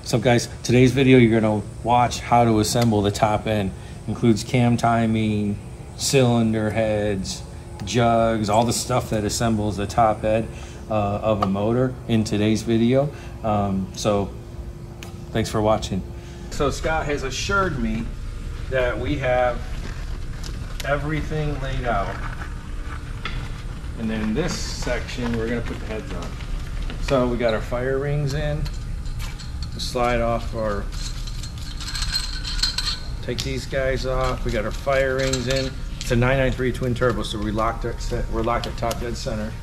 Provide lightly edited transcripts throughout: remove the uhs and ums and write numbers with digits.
So guys, today's video you're gonna watch how to assemble the top end. Includes cam timing, cylinder heads, jugs, all the stuff that assembles the top head of a motor in today's video. So thanks for watching. So Scott has assured me that we have everything laid out. And then in this section, we're gonna put the heads on. So we got our fire rings in. Slide off our, take these guys off. We got our fire rings in. It's a 993 twin turbo, so we're locked at top dead center.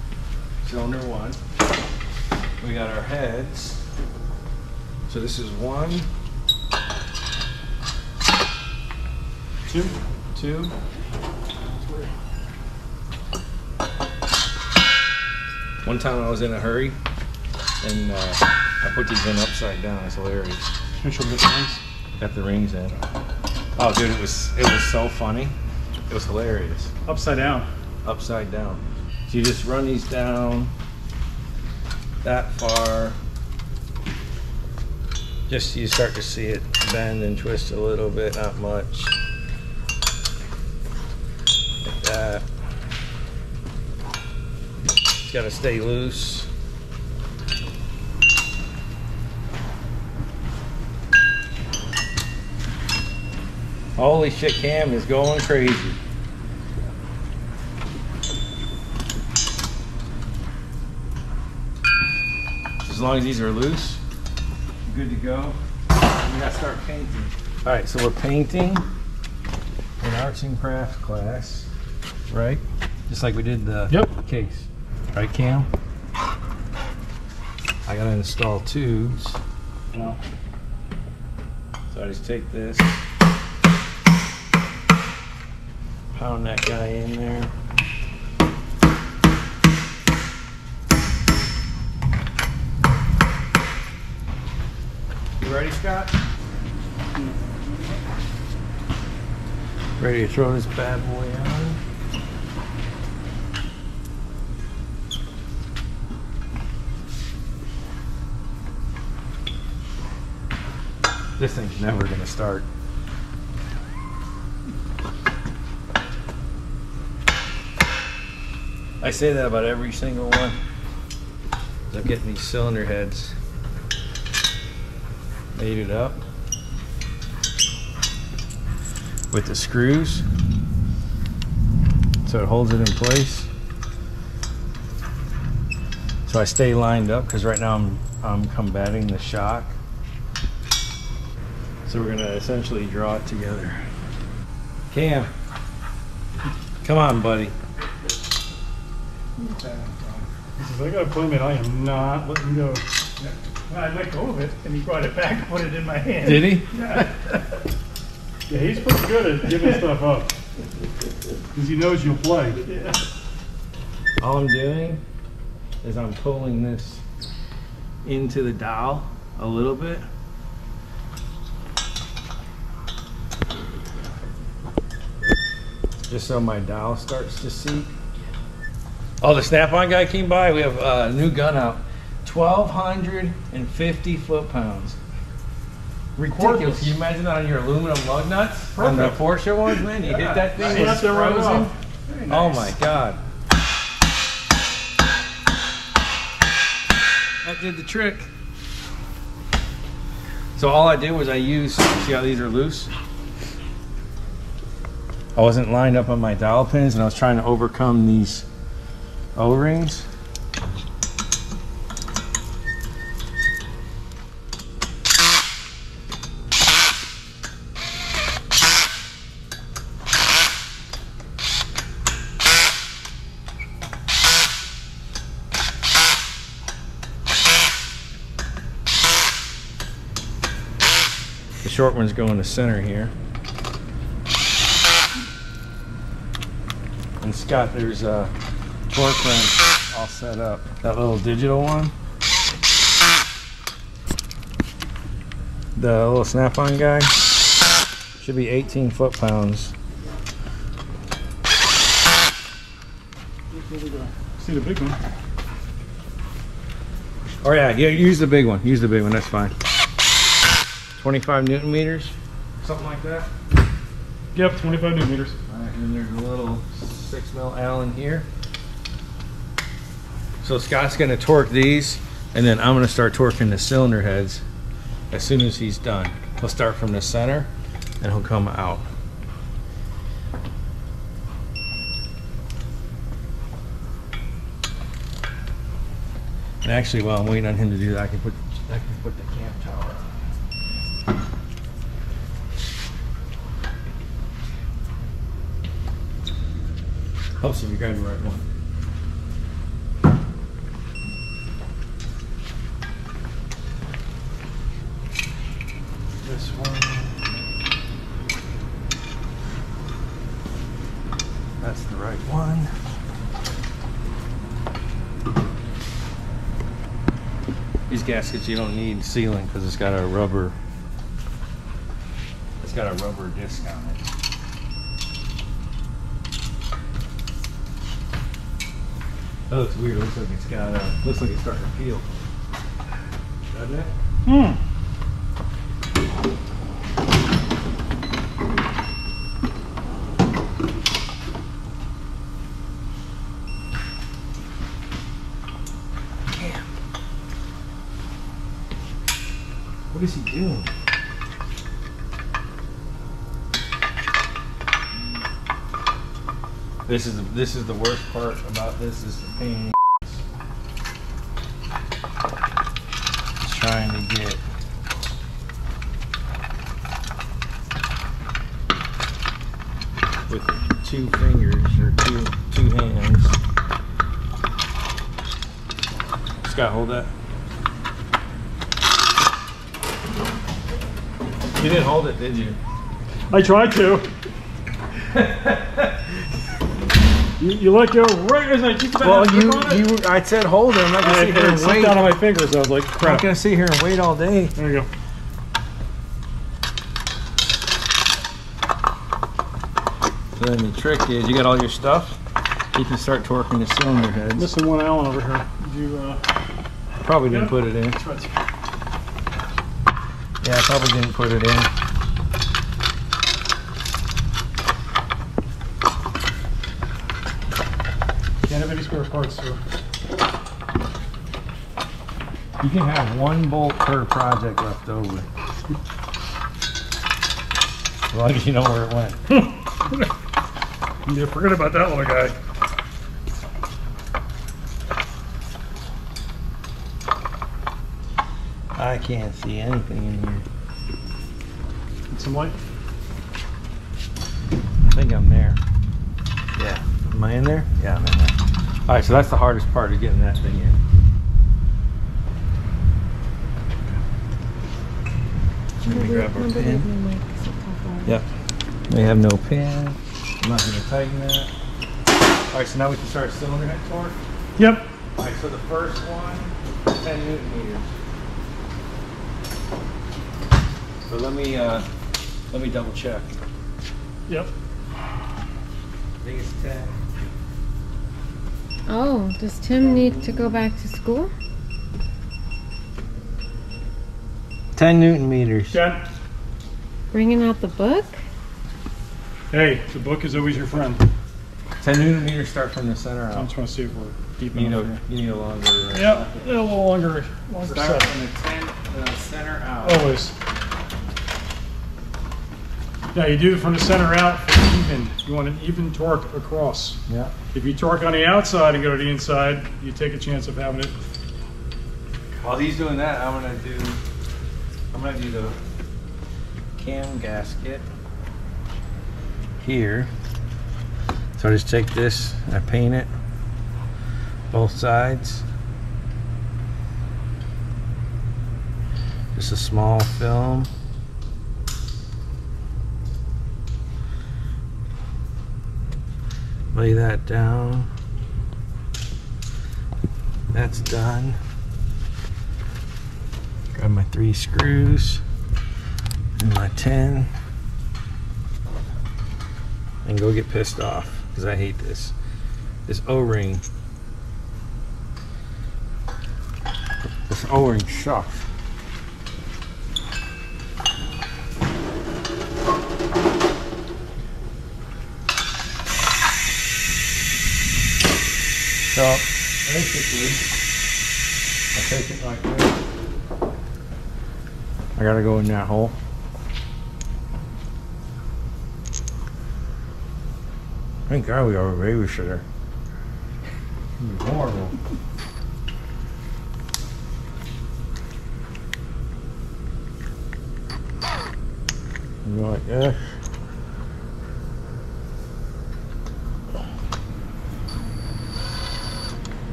Cylinder one. We got our heads. So this is one, two. One time I was in a hurry and I put these in upside down. It's hilarious. Got the rings in. Oh, dude, it was so funny. It was hilarious. Upside down. Upside down. So you just run these down that far. Just you start to see it bend and twist a little bit, not much. Like that. It's got to stay loose. Holy shit, Cam is going crazy. As long as these are loose, good to go. We gotta start painting. All right, so we're painting an arts and crafts class, right? Just like we did the case. Right, Cam? I gotta install tubes. So I just take this, pound that guy in there. You ready, Scott? Ready to throw this bad boy on? This thing's never gonna start. I say that about every single one. I'm getting these cylinder heads mated up with the screws so it holds it in place. So I stay lined up because right now I'm combating the shock. So we're gonna essentially draw it together. Cam, come on, buddy. He says, I got a permit, I am not letting go. Well, I let go of it, and he brought it back and put it in my hand. Did he? Yeah. Yeah, he's pretty good at giving stuff up. Because he knows you'll play. Yeah. All I'm doing is I'm pulling this into the dowel a little bit. Just so my dowel starts to seat. Oh, the Snap-on guy came by. We have a new gun out. 1,250 foot-pounds. Ridiculous. Can you imagine that on your aluminum lug nuts? Perfect. On the Porsche ones, man? You hit that thing, it's frozen. Nice. Oh my God. That did the trick. So all I did was I used, see how these are loose? I wasn't lined up on my dowel pins and I was trying to overcome these O-rings. The short ones go in the center here. And Scott, there's a torque wrench all set up. That little digital one. The little Snap-on guy. Should be 18 foot-pounds. See the big one. Oh yeah, use the big one. Use the big one, that's fine. 25 Newton meters, something like that. Yep, 25 Newton meters. All right, and there's a little 6 mil Allen here. So Scott's gonna torque these, and then I'm gonna start torquing the cylinder heads as soon as he's done. He'll start from the center, and he'll come out. And actually, while I'm waiting on him to do that, I can put the cam tower on. Helps if you grab the right one. This one. That's the right one. These gaskets you don't need sealing because it's got a rubber disc on it. That looks weird. Looks like looks like it's starting to peel. Doesn't it? What is he doing? This is the worst part about this is the pain in the ass. Just trying to get with 2 fingers or two hands. Scott, hold that. You didn't hold it, did you? I tried to. you let go right as I keep that. Well, I said hold it. I'm not gonna sit here and wait. Down on my fingers. I was like, crap. I'm not gonna sit here and wait all day. There you go. So then the trick is, you got all your stuff. You can start torquing the cylinder heads. Missing one Allen over here. Did you? Probably didn't put it in. Yeah, I probably didn't put it in. Can't have any square parts, so. You can have 1 bolt per project left over. As long as you know where it went. Yeah, forget about that little guy. I can't see anything in here. Need some light? I think I'm there. Yeah. Am I in there? Yeah, I'm in there. Alright, so that's the hardest part of getting that thing in. Let me grab our pin. Yep. We have no pin. I'm not going to tighten that. Alright, so now we can start cylinder head torque. Yep. Alright, so the first one, 10 Newton meters. So let me double check. Yep. I think it's 10. Oh, does Tim need to go back to school? 10 Newton meters. 10. Bringing out the book? Hey, the book is always your friend. 10 Newton meters start from the center I out. just want to see if we're deep You enough need a longer. Yep, a little longer Start set. from the 10 center out. Always. Now you do it from the center out for even. You want an even torque across. Yeah. If you torque on the outside and go to the inside, you take a chance of having it. While he's doing that, I'm gonna do the cam gasket here. So I just take this, I paint it both sides. Just a small film. Lay that down. That's done. Grab my 3 screws and my 10 and go get pissed off because I hate this. This O-ring. This O-ring sucks. So basically, I take it like this. I gotta go in that hole. Thank God we have a babysitter. It'd be horrible. You go like this.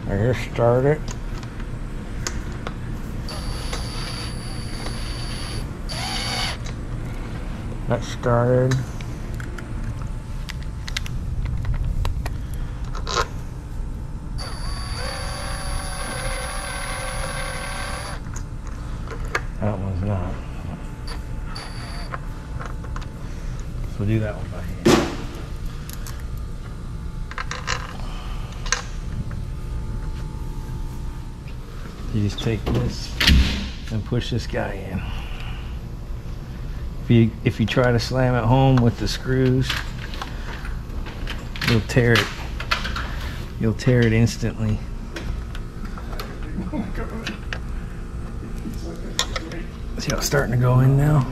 I just start it. That started. That one's not. So we'll do that one by hand. You just take this and push this guy in. If you try to slam it home with the screws, you'll tear it. You'll tear it instantly. See how it's starting to go in now?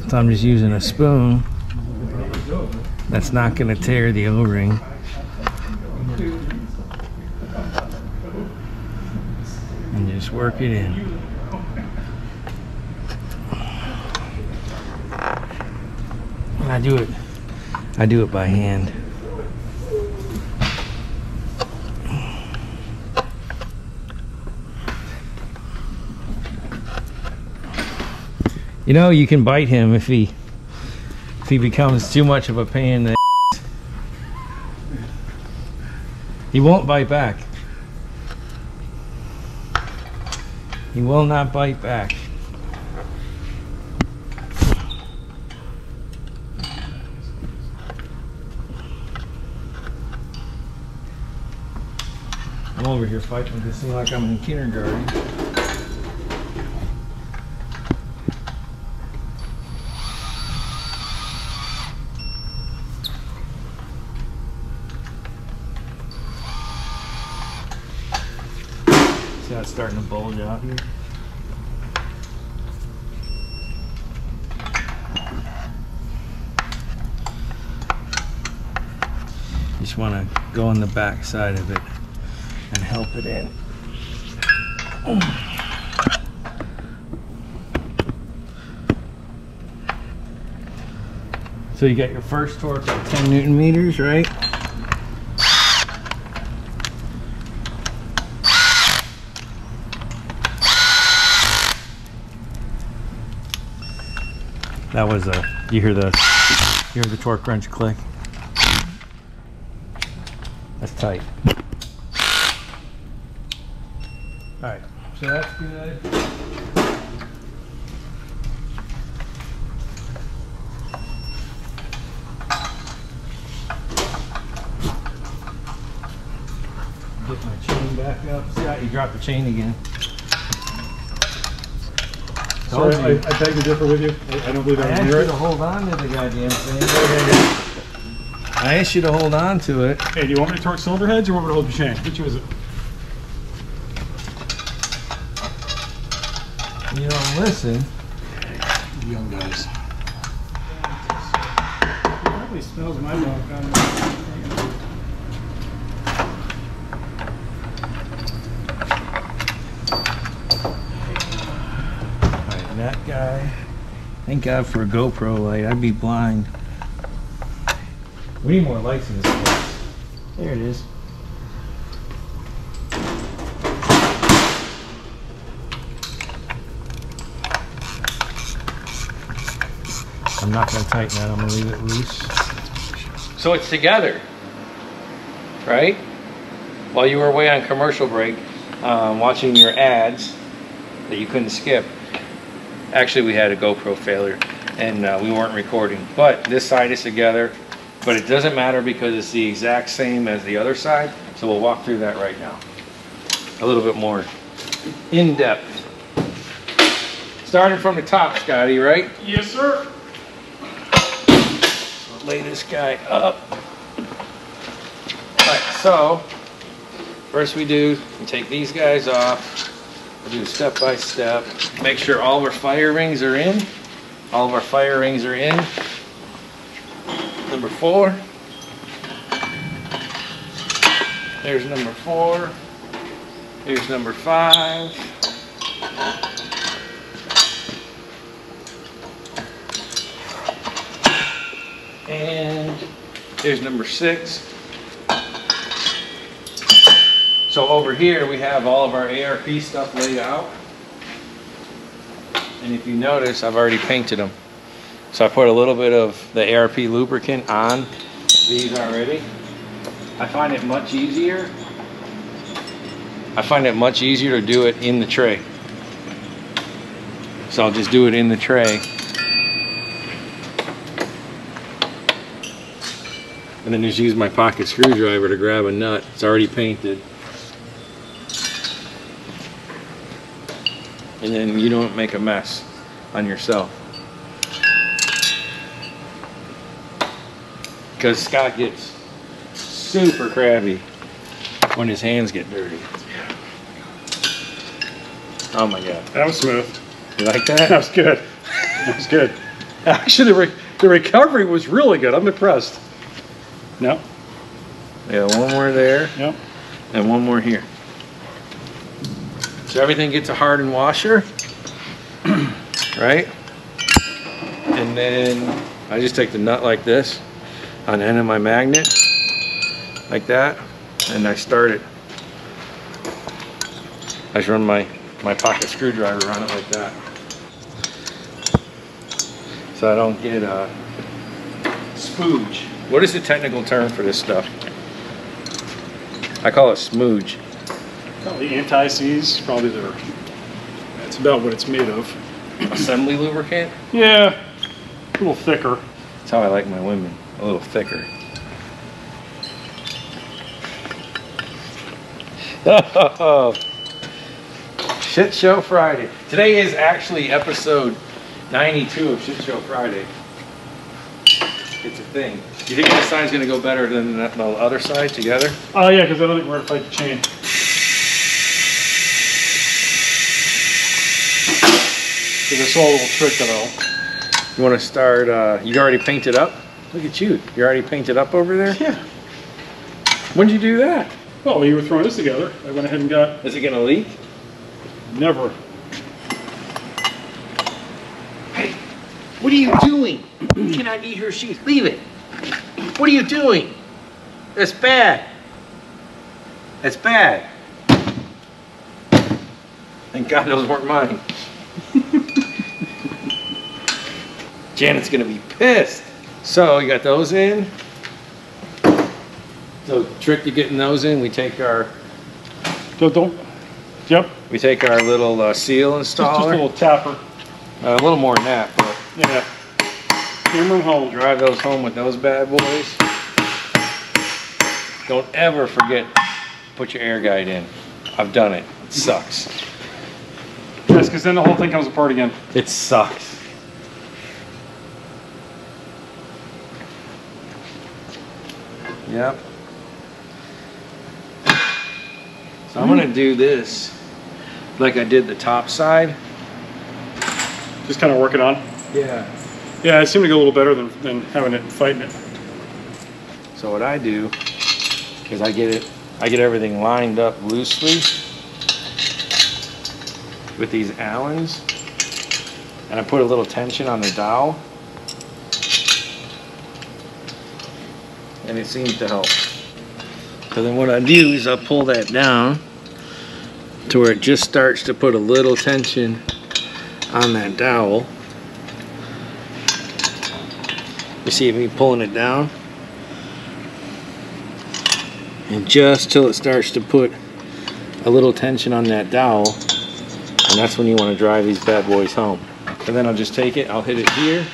So I'm just using a spoon. That's not going to tear the O-ring. And just work it in. And I do it by hand. You know, you can bite him if he becomes too much of a pain in the ass. He won't bite back. He will not bite back. I'm over here fighting with this thing like I'm in kindergarten. See how it's starting to bulge out here? Just want to go on the back side of it and help it in. So you got your first torque at 10 Newton meters, right? That was you hear the torque wrench click. That's tight. Alright, so that's good. Get my chain back up. Scott, you dropped the chain again. Sorry, I beg to differ with you. I don't believe I asked near you it. to hold on to the goddamn thing. I asked you to hold on to it. Hey, do you want me to torque cylinder heads or want me to hold the chain? Which is it? You don't listen. Young guys. It probably smells my dog down there. Alright, that guy. Thank God for a GoPro light. I'd be blind. We need more lights in this place. There it is. I'm not going to tighten that. I'm going to leave it loose. So it's together, right? While you were away on commercial break, watching your ads that you couldn't skip. Actually, we had a GoPro failure and we weren't recording. But this side is together. But it doesn't matter because it's the exact same as the other side. So we'll walk through that right now. A little bit more in depth. Starting from the top, Scotty, right? Yes, sir. Lay this guy up. So, first we take these guys off. We'll do step by step. Make sure all of our fire rings are in. All of our fire rings are in. Number 4. There's number 4. Here's number 5. And here's number 6. So over here we have all of our ARP stuff laid out. And if you notice, I've already painted them. So I put a little bit of the ARP lubricant on these already. I find it much easier. To do it in the tray. So I'll just do it in the tray. And then just use my pocket screwdriver to grab a nut. It's already painted. And then you don't make a mess on yourself. Because Scott gets super crabby when his hands get dirty. Oh my God. That was smooth. You like that? That was good. That was good. Actually, the recovery was really good. I'm impressed. No. Yeah, one more there. Yep. And one more here. So everything gets a hardened washer, right? And then I just take the nut like this on the end of my magnet, like that, and I start it. I just run my pocket screwdriver on it like that. So I don't get a spooge. What is the technical term for this stuff? I call it smooge. Probably anti-seize, probably that's about what it's made of. Assembly lubricant? Yeah, a little thicker. That's how I like my women, a little thicker. Oh, Shit Show Friday. Today is actually episode 92 of Shit Show Friday. It's a thing. Do you think this side's going to go better than the other side together? Oh yeah, because I don't think we're going to fight the chain. So this whole little trick that I'll... You want to start, you already painted up? Look at you. You already painted up over there? Yeah. When did you do that? Well, when you were throwing this together, I went ahead and got... Is it going to leak? Never. Hey, what are you doing? You cannot eat her shoes. Leave it. What are you doing? That's bad. That's bad. Thank God those weren't mine. Janet's gonna be pissed. So you got those in. So trick to getting those in, we take our... Yep. We take our little seal installer. Just a little tapper. A little more than that, but... Yeah. Hammer them home. Drive those home with those bad boys. Don't ever forget to put your air guide in. I've done it. It sucks. Yes, because then the whole thing comes apart again. It sucks. Yep. So I'm gonna do this like I did the top side. Just kind of work it on. Yeah. Yeah, it seemed to go a little better than having it and fighting it. So what I do is I get everything lined up loosely with these Allens, and I put a little tension on the dowel, and it seems to help. So then what I do is I pull that down to where it just starts to put a little tension on that dowel. You see me pulling it down? And just till it starts to put a little tension on that dowel, and that's when you want to drive these bad boys home. And then I'll just take it, I'll hit it here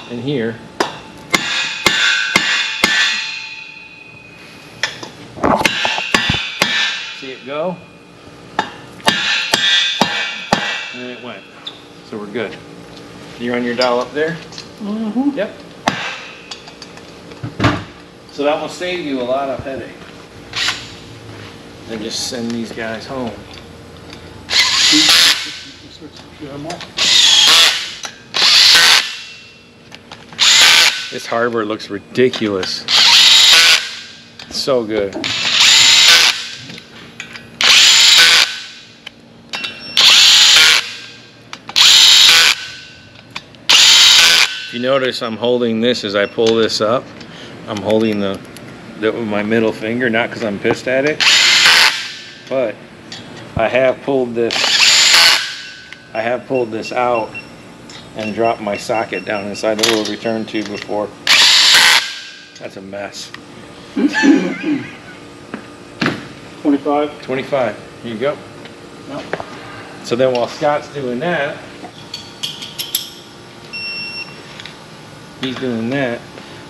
and here. See it go? And it went. So we're good. You run your dowel up there? Mm-hmm. Yep. So that will save you a lot of headache. and just send these guys home. This hardware looks ridiculous. It's so good. If you notice, I'm holding this as I pull this up. I'm holding the with my middle finger, not because I'm pissed at it, but I have pulled this out and dropped my socket down inside the little return tube before. That's a mess. 25. 25. Here you go. Yep. So then while Scott's doing that,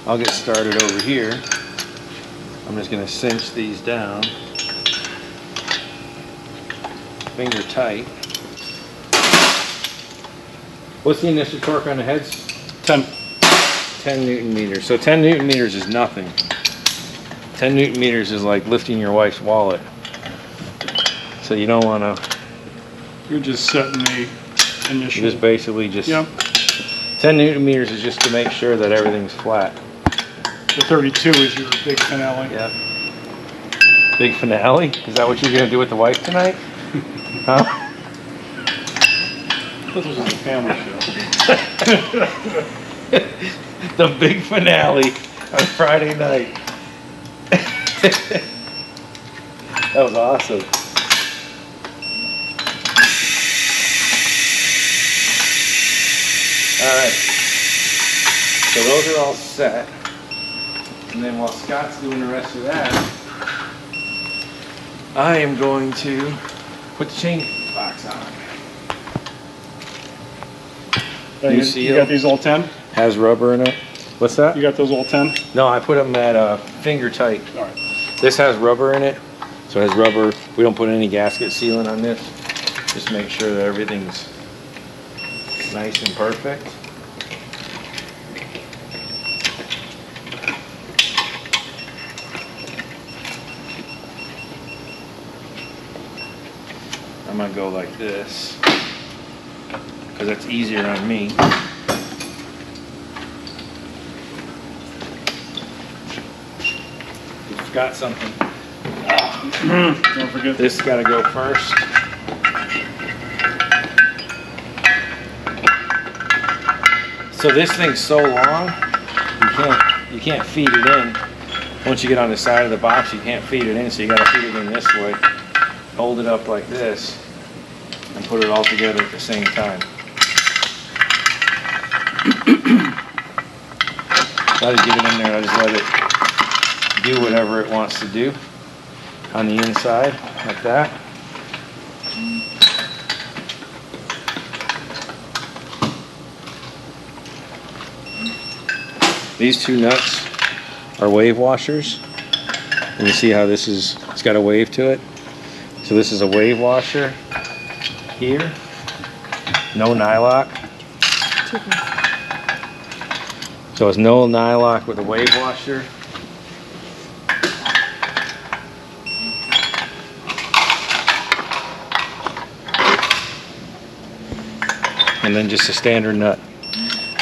I'll get started over here. I'm just going to cinch these down. Finger tight. What's the initial torque on the heads? 10. 10 Newton meters. So 10 Newton meters is nothing. 10 Newton meters is like lifting your wife's wallet. So you don't want to... You're just setting the initial... Just basically just... Yep. 10 Newton meters is just to make sure that everything's flat. The 32 is your big finale. Yep. Big finale? Is that what you're going to do with the wife tonight? Huh? This was just a family show. The big finale on Friday night. That was awesome. Alright. So those are all set. And then while Scott's doing the rest of that, I am going to put the chain box on. You got these all 10? Has rubber in it. What's that? You got those all 10? No, I put them at finger tight. All right. This has rubber in it, so it has rubber. We don't put any gasket sealant on this. Just make sure that everything's nice and perfect. I'm gonna go like this because that's easier on me. You've got something. Don't forget This got to go first. So this thing's so long, you can't feed it in. Once you get on the side of the box, you can't feed it in, so you got to feed it in this way. Hold it up like this and put it all together at the same time. Got to get it in there. I just let it do whatever it wants to do on the inside, like that. These two nuts are wave washers. And you see how this is, it's got a wave to it. So this is a wave washer here. No nylock. So it's no nylock with a wave washer. And then just a standard nut.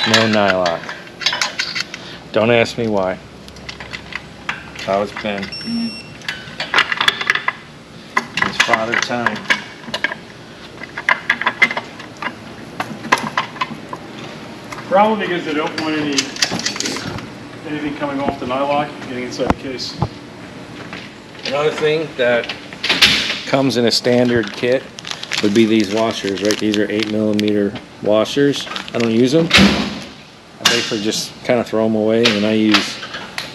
No nylock. Don't ask me why. That's how it's been. It's father time. Probably because they don't want anything coming off the nylock getting inside the case. Another thing that comes in a standard kit would be these washers, right? These are 8mm washers. I don't use them. I basically just kind of throw them away, and I use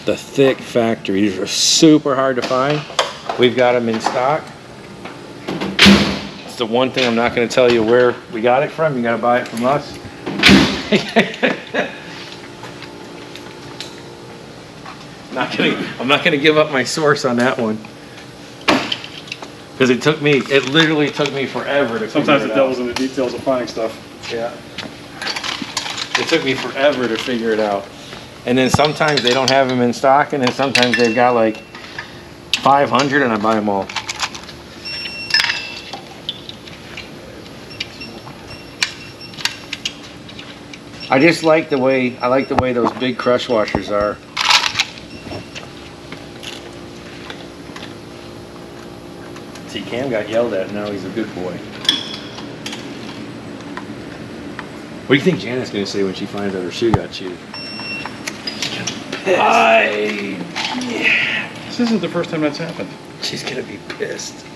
the thick factory. These are super hard to find. We've got them in stock. It's the one thing I'm not going to tell you where we got it from. You got to buy it from us. I'm not gonna give up my source on that one, because it literally took me forever to Sometimes figure the it devil's out. in the details of finding stuff. Yeah. It took me forever to figure it out. And then sometimes they don't have them in stock, and then sometimes they've got like 500 and I buy them all. I just like the way, those big crush washers are. See, Cam got yelled at, and now he's a good boy. What do you think Janet's gonna say when she finds out her shoe got chewed? She's gonna be pissed. Yeah. This isn't the first time that's happened. She's gonna be pissed.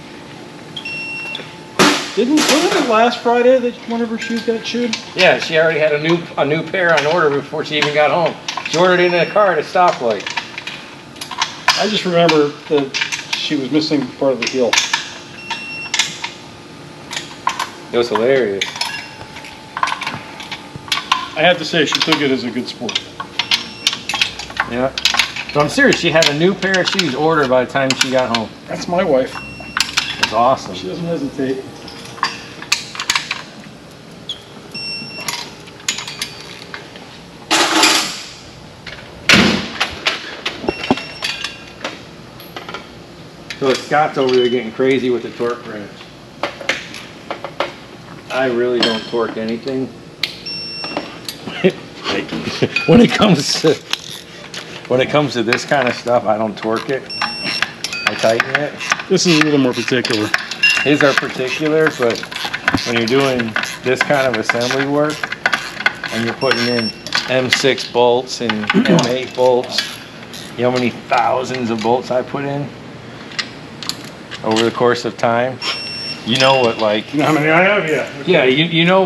Wasn't it last Friday that one of her shoes got chewed? Yeah, she already had a new pair on order before she even got home. She ordered it in a car at a stoplight. I just remember that she was missing part of the heel. It was hilarious. I have to say, she took it as a good sport. Yeah. So I'm serious, she had a new pair of shoes ordered by the time she got home. That's my wife. That's awesome. She doesn't hesitate. So Scott's over there getting crazy with the torque wrench. I really don't torque anything. when it comes to this kind of stuff, I don't torque it. I tighten it. This is a little more particular. His are particular, but when you're doing this kind of assembly work and you're putting in M6 bolts and M8 bolts, you know how many thousands of bolts I put in over the course of time? You know what, like... You know how many I have? Yeah. Okay. Yeah, you know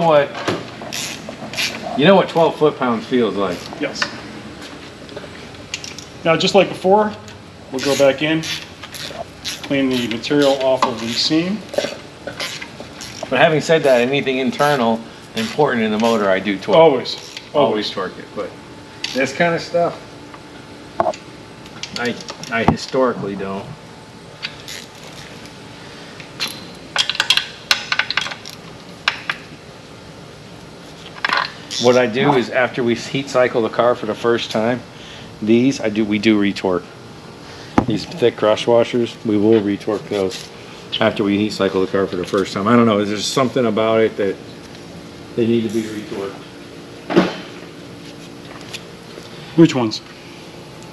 what 12 foot-pounds feels like. Yes. Now, just like before, we'll go back in, clean the material off of the seam. But having said that, anything internal important in the motor, I do torque. Always torque it. But this kind of stuff, I historically don't. What I do is after we heat cycle the car for the first time, we do retorque. These thick crush washers, we will retorque those after we heat cycle the car for the first time. I don't know, there's something about it that they need to be retorqued. Which ones?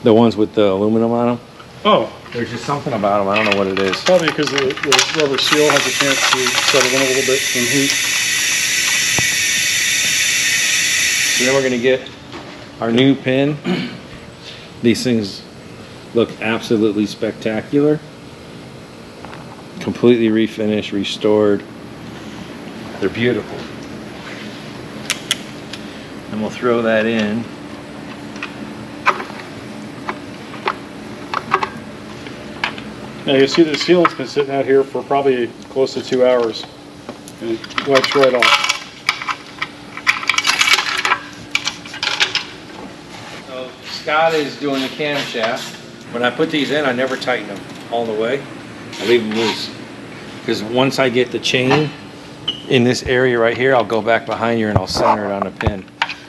The ones with the aluminum on them. Oh. There's just something about them, I don't know what it is. Probably because the rubber seal has a chance to settle in a little bit in heat. So then we're going to get our new pin. These things look absolutely spectacular. Completely refinished, restored. They're beautiful. And we'll throw that in. Now you see the sealant's been sitting out here for probably close to 2 hours. And it wipes right off. Scott is doing the camshaft. When I put these in, I never tighten them all the way. I leave them loose. Because once I get the chain in this area right here, I'll go back behind here and I'll center it on a pin.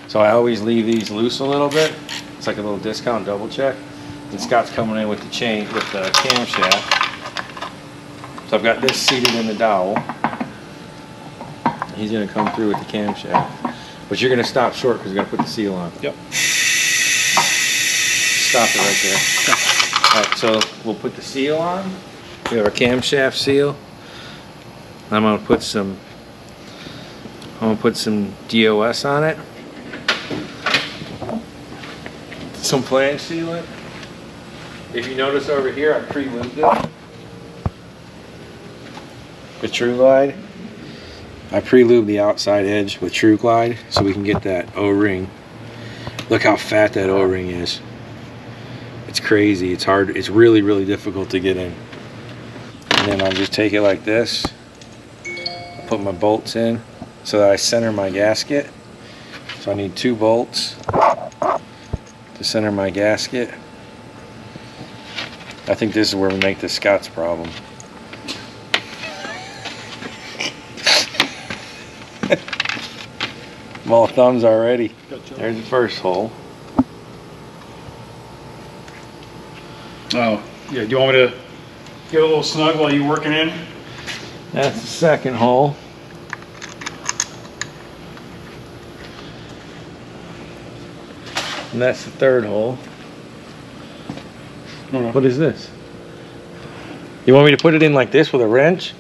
So I always leave these loose a little bit. It's like a little discount double check. And Scott's coming in with the chain, with the camshaft. So I've got this seated in the dowel. He's gonna come through with the camshaft. But you're gonna stop short because you're gonna put the seal on. Yep. Stop it right there. Alright, so we'll put the seal on. We have our camshaft seal. I'm gonna put some DOS on it. Some flange sealant. If you notice over here, I pre-lubed it. The True Glide. I pre-lubed the outside edge with True Glide so we can get that O-ring. Look how fat that O-ring is. It's crazy. It's hard. It's really, really difficult to get in. And then I'll just take it like this. I'll put my bolts in so that I center my gasket. So I need 2 bolts to center my gasket. I think this is where we make the Scott's problem. I'm all thumbs already. There's the first hole. Oh, yeah. Do you want me to get a little snug while you're working in? That's the second hole. And that's the third hole. What is this? You want me to put it in like this with a wrench?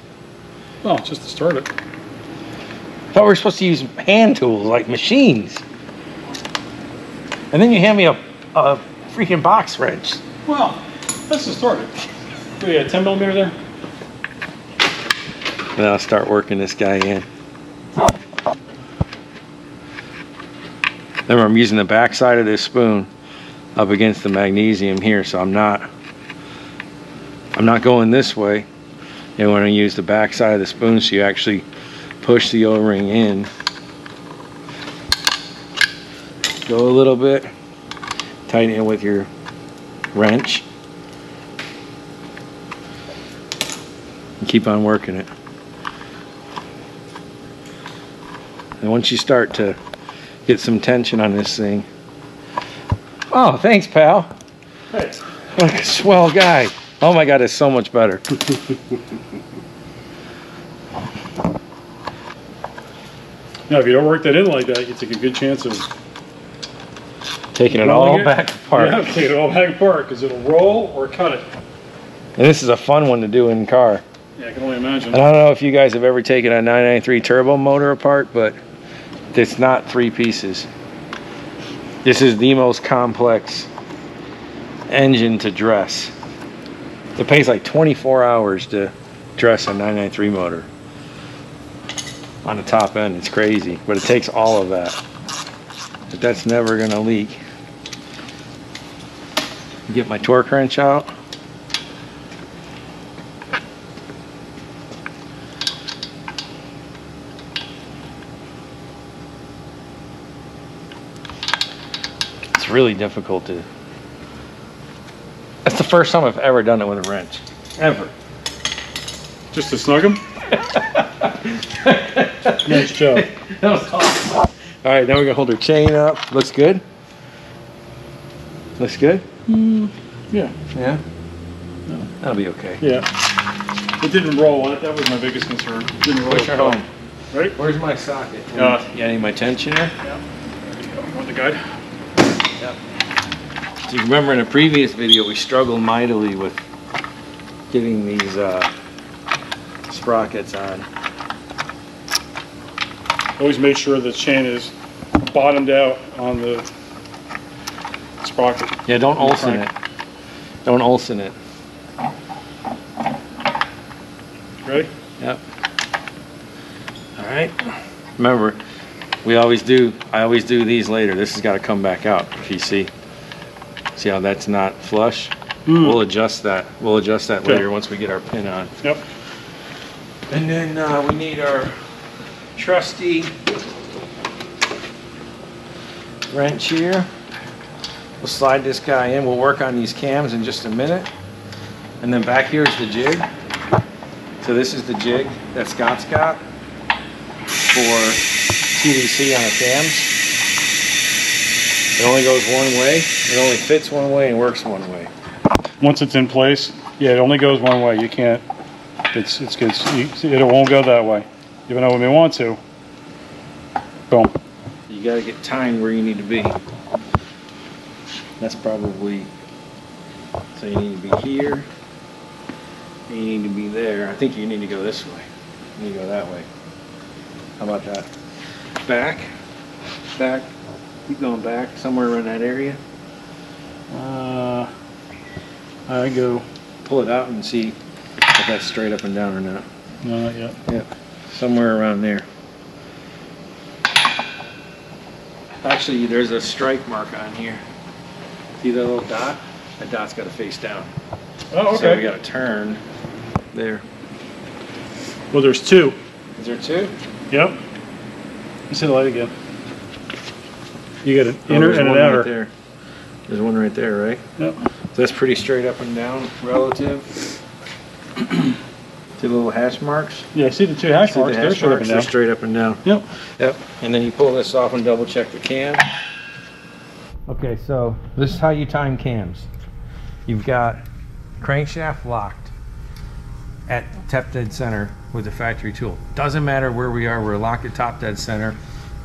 Oh, just to start it. I thought we were supposed to use hand tools, like machines. And then you hand me a freaking box wrench. Well, let's just start it. We got 10 millimeter there. And I'll start working this guy in. Remember, I'm using the back side of this spoon up against the magnesium here, so I'm not going this way. You want to use the back side of the spoon so you actually push the O-ring in. Go a little bit, tighten it with your wrench, and keep on working it. And once you start to get some tension on this thing. Oh, thanks, pal. Hey. What a swell guy. Oh my God, it's so much better. Now, if you don't work that in like that, you take a good chance of Taking it all back apart. Yeah, take it all back apart because it'll roll or cut it. And this is a fun one to do in car. Yeah, I can only imagine. And I don't know if you guys have ever taken a 993 turbo motor apart, but it's not 3 pieces. This is the most complex engine to dress. It takes like 24 hours to dress a 993 motor. On the top end, it's crazy, but it takes all of that. But that's never gonna leak. Get my torque wrench out. It's really difficult to. That's the first time I've ever done it with a wrench. Ever. Just to snug them? Nice job. That was awesome. All right, now we're gonna hold her chain up. Looks good. Looks good. Yeah. Yeah. No, that'll be okay. Yeah. It didn't roll. That was my biggest concern. It didn't roll. Push her home. Right? Where's my socket? Yeah. You need my tensioner? Yeah. There you go. You want the guide? Yeah. So you remember in a previous video we struggled mightily with getting these sprockets on. Always make sure the chain is bottomed out on the sprocket. Yeah, don't Olsen it. Don't Olsen it. Ready? Yep. All right. Remember, I always do these later. This has got to come back out. If you see how that's not flush, we'll adjust that. We'll adjust that later once we get our pin on. Yep. And then we need our trusty wrench here. We'll slide this guy in. We'll work on these cams in just a minute. And then back here is the jig. So this is the jig that Scott's got for TDC on the cams. It only goes one way. It only fits one way and works one way. Once it's in place, yeah, it only goes one way. You can't. It won't go that way, even though we may want to. Boom. You got to get timed where you need to be. That's probably, so you need to be here, and you need to be there. I think you need to go this way. You need to go that way. How about that? Back, keep going back, somewhere around that area. I go. Pull it out and see if that's straight up and down or not. No, not yet. Yep, somewhere around there. Actually, there's a strike mark on here. See that little dot? That dot's got to face down. Oh, okay. So we got to turn there. Well, there's two. Is there two? Yep. You see the light again. You got an Oh, inner there's and an one outer. right there. There's one right there, right? Yep. So that's pretty straight up and down relative. See the little hash marks? Yeah, I see the two hash See marks. the They're hash straight up marks? and They're down. straight up and down. Yep. Yep. And then you pull this off and double check the cam. Okay, so this is how you time cams. You've got crankshaft locked at top dead center with the factory tool. Doesn't matter where we are, we're locked at top dead center,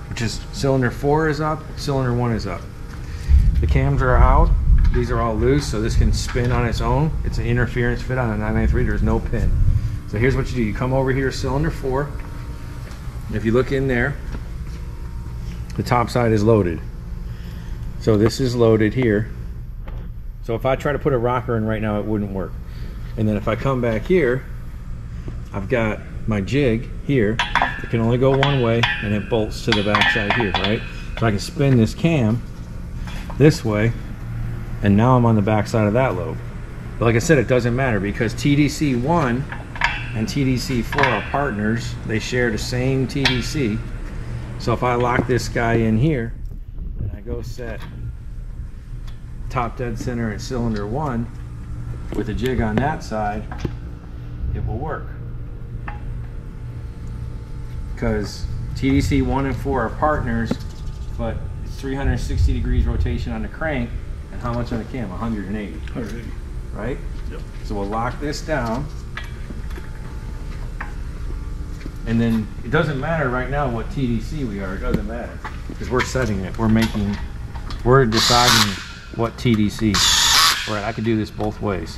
which is cylinder 4 is up, cylinder 1 is up. The cams are out. These are all loose, so this can spin on its own. It's an interference fit on a 993. There's no pin. So here's what you do. You come over here, cylinder 4. If you look in there, the top side is loaded. So this is loaded here. So if I try to put a rocker in right now, it wouldn't work. And then if I come back here, I've got my jig here. It can only go one way, and it bolts to the back side here, right? So I can spin this cam this way, and now I'm on the back side of that lobe. But like I said, it doesn't matter because TDC1 and TDC4 are partners. They share the same TDC. So if I lock this guy in here, and I go set top dead center at cylinder 1 with a jig on that side, it will work. Because TDC 1 and 4 are partners, but it's 360 degrees rotation on the crank, and how much on the cam? 180. 180. Right? Yep. So we'll lock this down. And then it doesn't matter right now what TDC we are, it doesn't matter. Because we're setting it, we're deciding what TDC. Right, I could do this both ways.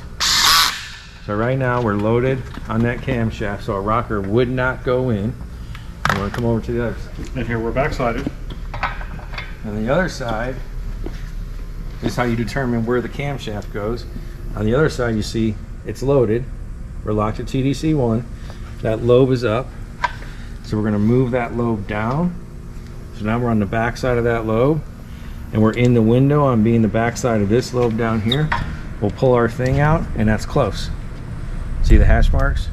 So right now we're loaded on that camshaft, so a rocker would not go in. I'm going to come over to the other side. And here we're backsided. On the other side is how you determine where the camshaft goes. On the other side, you see it's loaded. We're locked at TDC 1. That lobe is up. So we're going to move that lobe down. So now we're on the back side of that lobe. And we're in the window on being the back side of this lobe down here. We'll pull our thing out, and that's close. See the hash marks?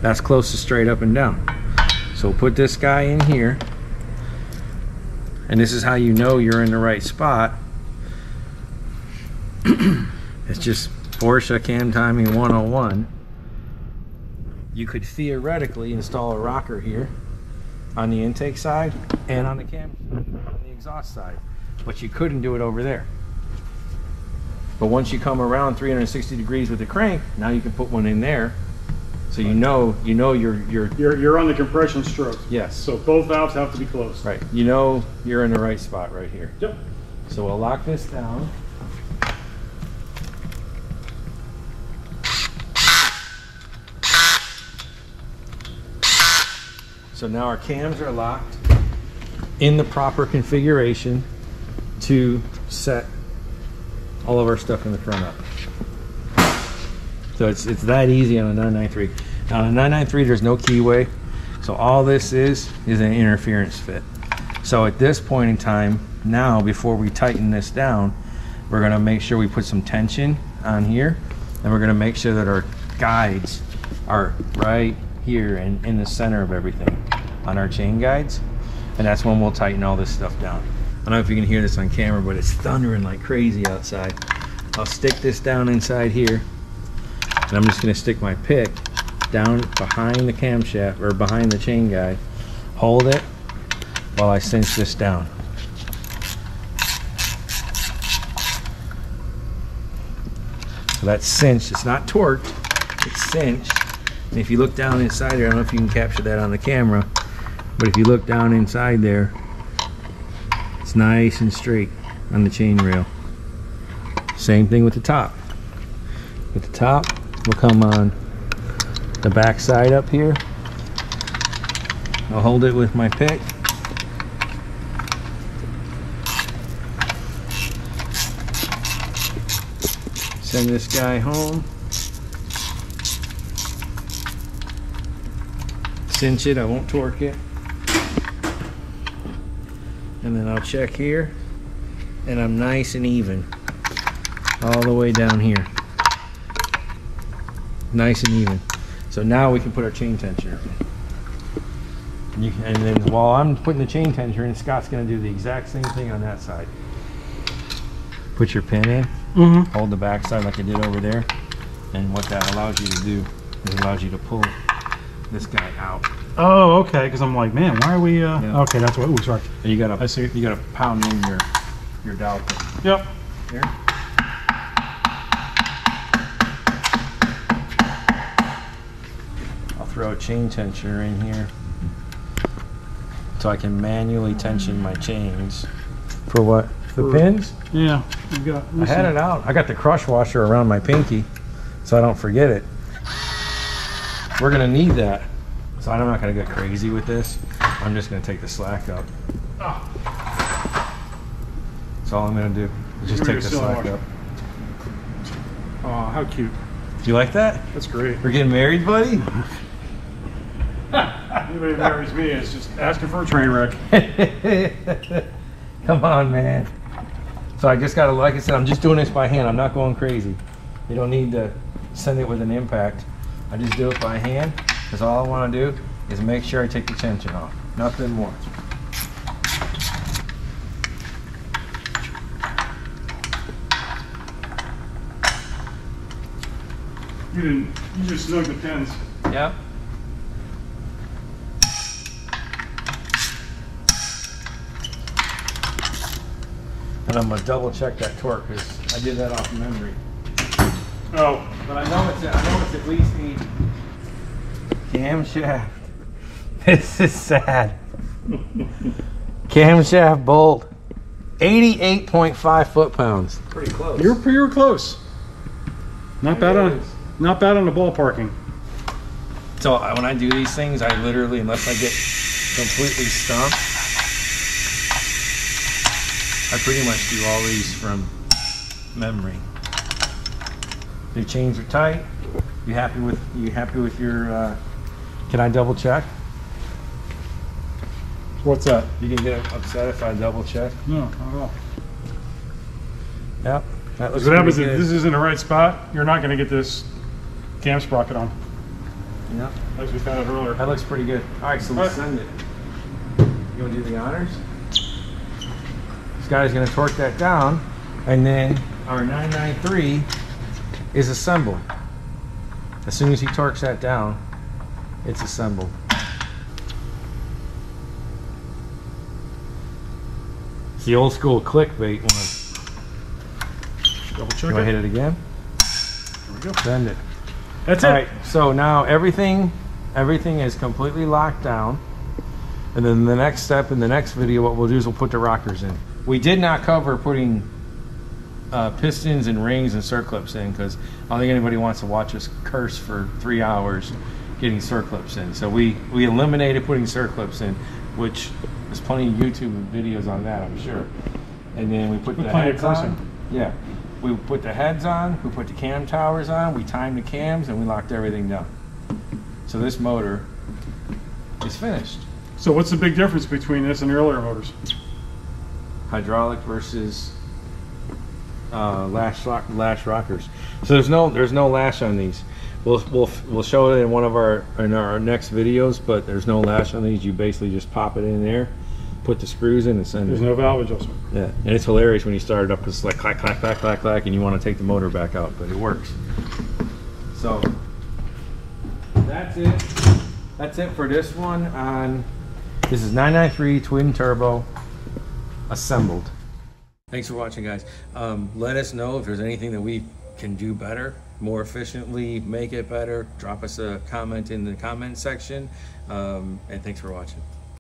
That's close to straight up and down. So we'll put this guy in here. And this is how you know you're in the right spot. It's just Porsche cam timing 101. You could theoretically install a rocker here on the intake side and on the on the exhaust side, but you couldn't do it over there. But once you come around 360 degrees with the crank, now you can put one in there, so you know you're on the compression stroke. Yes. So both valves have to be closed. Right. You know you're in the right spot right here. Yep. So we'll lock this down. So now our cams are locked in the proper configuration to set all of our stuff in the front up. So it's that easy on a 993. Now on a 993 there's no keyway, so all this is an interference fit. So at this point in time, now before we tighten this down, we're going to make sure we put some tension on here, and we're going to make sure that our guides are right here and in the center of everything on our chain guides, and that's when we'll tighten all this stuff down. I don't know if you can hear this on camera, but it's thundering like crazy outside. I'll stick this down inside here, and I'm just going to stick my pick down behind the camshaft or behind the chain guide, hold it while I cinch this down. So that's cinched, it's not torqued, it's cinched. And if you look down inside there, I don't know if you can capture that on the camera, but if you look down inside there, it's nice and straight on the chain rail. Same thing with the top. With the top, we'll come on the back side up here. I'll hold it with my pick. Send this guy home. Cinch it, I won't torque it. And then I'll check here, and I'm nice and even all the way down here. Nice and even. So now we can put our chain tensioner in. And then while I'm putting the chain tensioner in, Scott's going to do the exact same thing on that side. Put your pin in, hold the back side like I did over there, and what that allows you to do is it allows you to pull this guy out. Oh, okay. Because I'm like, man, why are we? Yeah. Okay, that's what. Ooh, sorry. And you gotta. I see. You gotta pound in your dowel pin. Yep. There. I'll throw a chain tensioner in here so I can manually tension my chains. For what? The pins? Yeah, we've got. I had it out. I got the crush washer around my pinky, so I don't forget it. We're gonna need that. So I'm not gonna get crazy with this. I'm just gonna take the slack up. That's all I'm gonna do. Is just take the slack up. Oh, how cute. Do you like that? That's great. We're getting married, buddy? Anybody that marries me is just asking for a train wreck. Come on, man. So I just gotta, like I said, I'm just doing this by hand. I'm not going crazy. You don't need to send it with an impact. I just do it by hand, because all I wanna do is make sure I take the tension off. Nothing more. You just snug the pins. Yep. And I'm gonna double check that torque because I did that off memory. Oh, But I know it's at least 80. Camshaft. This is sad. Camshaft bolt. 88.5 foot-pounds. Pretty close. you were close. Not bad on the ballparking. So when I do these things, I literally, unless I get completely stumped, I pretty much do all these from memory. The chains are tight. You happy with your? Can I double check? What's that? You can get upset if I double check. No, not at all. Yep. That looks What happens pretty if good. this is in the right spot? You're not going to get this cam sprocket on, Yep. as we found out earlier. That looks pretty good. All right, so let's send it. You want to do the honors? This guy's going to torque that down, and then our 993 is assembled. As soon as he torques that down, it's assembled. It's the old school clickbait one. Double check You want to it. hit it again? There we go. Send it. That's All it. right, so now everything is completely locked down. And then the next step in the next video, what we'll do is we'll put the rockers in. We did not cover putting pistons and rings and circlips in because I don't think anybody wants to watch us curse for 3 hours getting circlips in. So we eliminated putting circlips in, which there's plenty of YouTube videos on that, I'm sure. And then we put the plenty of heads cursing. on. Yeah. We put the heads on, we put the cam towers on, we timed the cams, and we locked everything down. So this motor is finished. So what's the big difference between this and the earlier motors? Hydraulic versus lash rockers. So there's no lash on these. We'll show it in one of our next videos, but there's no lash on these. You basically just pop it in there, put the screws in, and send There's it. no valve adjustment. Yeah, and it's hilarious when you start it up because it's like clack, clack, clack, clack, clack, and you want to take the motor back out, but it works. So that's it. That's it for this one. This is 993 twin turbo assembled. Thanks for watching, guys. Let us know if there's anything that we can do better, more efficiently, make it better. Drop us a comment in the comment section. And thanks for watching.